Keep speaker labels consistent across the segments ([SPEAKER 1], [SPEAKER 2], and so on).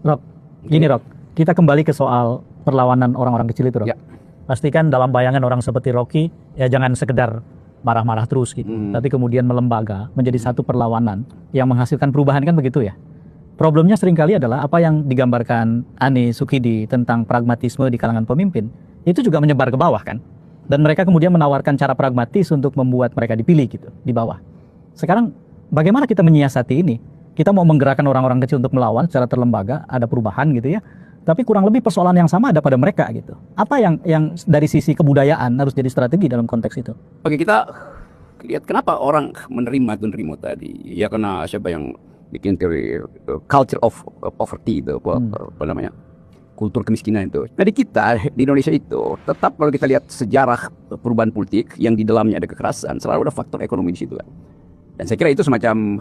[SPEAKER 1] Rok, gini Rok, kita kembali ke soal perlawanan orang-orang kecil itu Rok.
[SPEAKER 2] Ya.
[SPEAKER 1] Pastikan dalam bayangan orang seperti Rocky, ya jangan sekedar marah-marah terus gitu. Tapi kemudian melembaga menjadi satu perlawanan yang menghasilkan perubahan, kan begitu ya. Problemnya seringkali adalah apa yang digambarkan Ani Sukidi tentang pragmatisme di kalangan pemimpin, itu juga menyebar ke bawah kan. Dan mereka kemudian menawarkan cara pragmatis untuk membuat mereka dipilih gitu, di bawah. Sekarang bagaimana kita menyiasati ini? Kita mau menggerakkan orang-orang kecil untuk melawan secara terlembaga, ada perubahan gitu ya. Tapi kurang lebih persoalan yang sama ada pada mereka gitu. Apa yang dari sisi kebudayaan harus jadi strategi dalam konteks itu?
[SPEAKER 2] Oke, kita lihat kenapa orang menerima tadi. Ya karena siapa yang bikin teori culture of poverty itu, apa namanya? Kultur kemiskinan itu. Jadi kita di Indonesia itu tetap kalau kita lihat sejarah perubahan politik yang di dalamnya ada kekerasan, selalu ada faktor ekonomi di situ kan. Dan saya kira itu semacam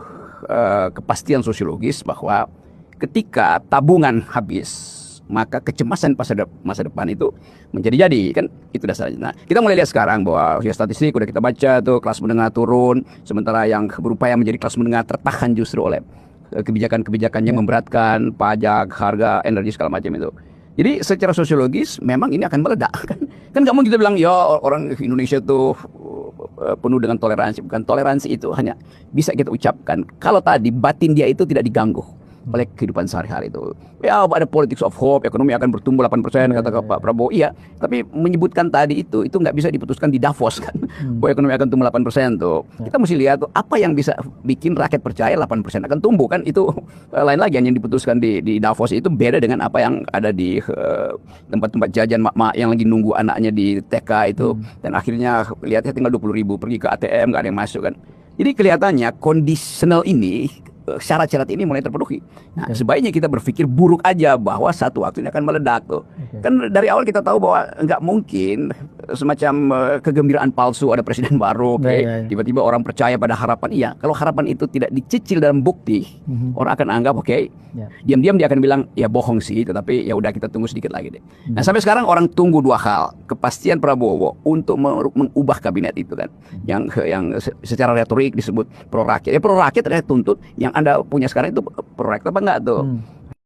[SPEAKER 2] kepastian sosiologis bahwa ketika tabungan habis, maka kecemasan masa depan itu menjadi kan itu dasarnya. Nah, kita mulai lihat sekarang bahwa ya statistik udah kita baca tuh kelas menengah turun, sementara yang berupaya menjadi kelas menengah tertahan justru oleh kebijakan-kebijakannya memberatkan pajak, harga, energi segala macam itu. Jadi secara sosiologis memang ini akan meledak kan nggak mungkin kita bilang ya orang Indonesia tuh penuh dengan toleransi. Bukan, toleransi itu hanya bisa kita ucapkan kalau tadi batin dia itu tidak diganggu oleh kehidupan sehari-hari itu. Ya ada politics of hope, ekonomi akan bertumbuh 8% kata Pak Prabowo. Iya, tapi menyebutkan tadi itu nggak bisa diputuskan di Davos kan. Bahwa ekonomi akan tumbuh 8% tuh. Kita mesti lihat tuh apa yang bisa bikin rakyat percaya 8% akan tumbuh kan. Itu lain lagi yang diputuskan di Davos itu beda dengan apa yang ada di tempat-tempat jajan mak-mak yang lagi nunggu anaknya di TK itu. Dan akhirnya lihatnya tinggal 20.000 pergi ke ATM nggak ada yang masuk kan. Jadi kelihatannya kondisional ini, syarat-syarat ini mulai terpenuhi. Nah, sebaiknya kita berpikir buruk aja bahwa satu waktu ini akan meledak tuh. Kan dari awal kita tahu bahwa nggak mungkin semacam kegembiraan palsu ada presiden baru, tiba-tiba orang percaya pada harapan. Iya, kalau harapan itu tidak dicicil dalam bukti, orang akan anggap diam-diam dia akan bilang ya bohong sih, tetapi ya udah kita tunggu sedikit lagi deh. Nah, sampai sekarang orang tunggu dua hal, kepastian Prabowo untuk mengubah kabinet itu kan, yang secara retorik disebut pro rakyat. Ya pro rakyat adalah tuntut yang Anda punya sekarang itu pro rakyat apa enggak tuh?